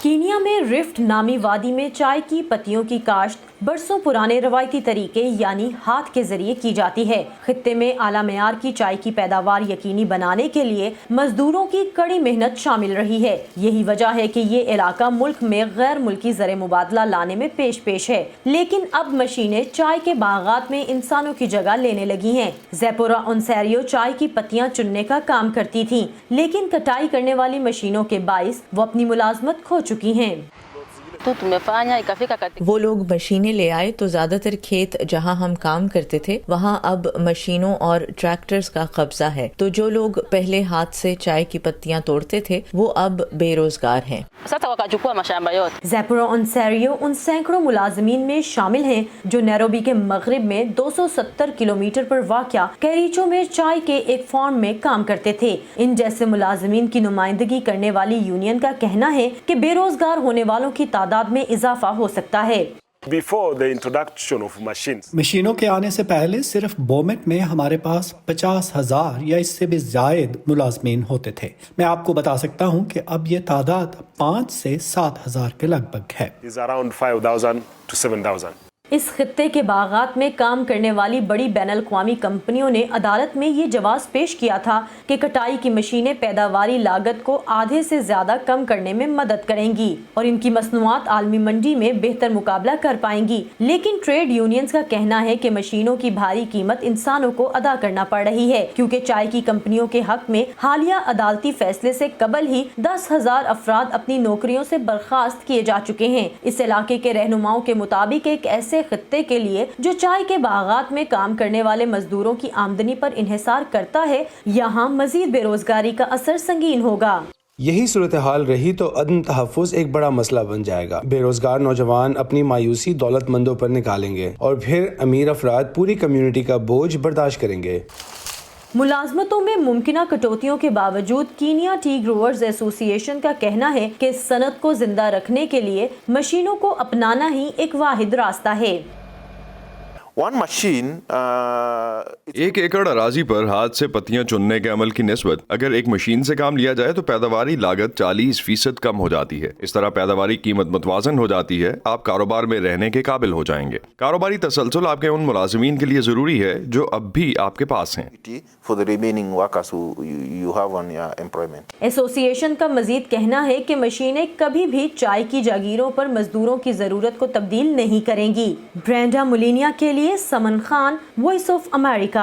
Kenya میں rift نامی وادی میں چائے کی پتیوں کی کاشت برسوں پرانے روایتی طریقے یعنی ہاتھ کے ذریعے کی جاتی ہے۔ خطے میں اعلیٰ معیار کی چائے کی پیداوار یقینی بنانے کے لیے مزدوروں کی کڑی محنت شامل رہی ہے۔ یہی وجہ ہے کہ یہ علاقہ ملک میں غیر ملکی زر مبادلہ لانے میں پیش ہے، لیکن اب مشینیں چائے کے باغات میں انسانوں کی جگہ لینے لگی ہیں۔ زیپورا اونسیریو چائے کی پتیاں چننے کا کام کرتی تھیں، لیکن کٹائی کرنے والی مشینوں کے باعث وہ اپنی ملازمت کھو چکی ہیں۔ وہ لوگ مشینیں لے آئے تو زیادہ تر کھیت جہاں ہم کام کرتے تھے وہاں اب مشینوں اور ٹریکٹرز کا قبضہ ہے، تو جو لوگ پہلے ہاتھ سے چائے کی پتیاں توڑتے تھے وہ اب بے روزگار ہیں۔ زیپورا اونسیریو ان سینکڑوں ملازمین میں شامل ہیں جو نیروبی کے مغرب میں 270 کلومیٹر پر واقع کیریچو میں چائے کے ایک فارم میں کام کرتے تھے۔ ان جیسے ملازمین کی نمائندگی کرنے والی یونین کا کہنا ہے کہ بے روزگار ہونے والوں کی تعداد میں اضافہ ہو سکتا ہے۔ مشینوں کے آنے سے پہلے صرف بومٹ میں ہمارے پاس 50,000 یا اس سے بھی زائد ملازمین ہوتے تھے۔ میں آپ کو بتا سکتا ہوں کہ اب یہ تعداد 5 سے 7,000 کے لگ بھگ ہے۔ اس خطے کے باغات میں کام کرنے والی بڑی بین الاقوامی کمپنیوں نے عدالت میں یہ جواز پیش کیا تھا کہ کٹائی کی مشینیں پیداواری لاگت کو آدھے سے زیادہ کم کرنے میں مدد کریں گی اور ان کی مصنوعات عالمی منڈی میں بہتر مقابلہ کر پائیں گی، لیکن ٹریڈ یونینز کا کہنا ہے کہ مشینوں کی بھاری قیمت انسانوں کو ادا کرنا پڑ رہی ہے، کیونکہ چائے کی کمپنیوں کے حق میں حالیہ عدالتی فیصلے سے قبل ہی 10,000 افراد اپنی نوکریوں سے برخاست کیے جا چکے ہیں۔ اس علاقے کے رہنماؤں کے مطابق ایک ایسے خطے کے لیے جو چائے کے باغات میں کام کرنے والے مزدوروں کی آمدنی پر انحصار کرتا ہے، یہاں مزید بے روزگاری کا اثر سنگین ہوگا۔ یہی صورتحال رہی تو عدم تحفظ ایک بڑا مسئلہ بن جائے گا۔ بے روزگار نوجوان اپنی مایوسی دولت مندوں پر نکالیں گے اور پھر امیر افراد پوری کمیونٹی کا بوجھ برداشت کریں گے۔ ملازمتوں میں ممکنہ کٹوتیوں کے باوجود کینیا ٹی گروورز ایسوسی ایشن کا کہنا ہے کہ صنعت کو زندہ رکھنے کے لیے مشینوں کو اپنانا ہی ایک واحد راستہ ہے۔ ایک ایکڑ اراضی پر ہاتھ سے پتیاں چننے کے عمل کی نسبت اگر ایک مشین سے کام لیا جائے تو پیداواری لاگت 40% کم ہو جاتی ہے۔ اس طرح پیداواری قیمت متوازن ہو جاتی ہے، آپ کاروبار میں رہنے کے قابل ہو جائیں گے۔ کاروباری تسلسل آپ کے ان ملازمین کے لیے ضروری ہے جو اب بھی آپ کے پاس ہیں۔ ایسوسی ایشن کا مزید کہنا ہے کہ مشینیں کبھی بھی چائے کی جاگیروں پر مزدوروں کی ضرورت کو تبدیل نہیں کریں گی۔ برینڈا مولینیا کے لیے سمن خان، وائس آف امریکہ۔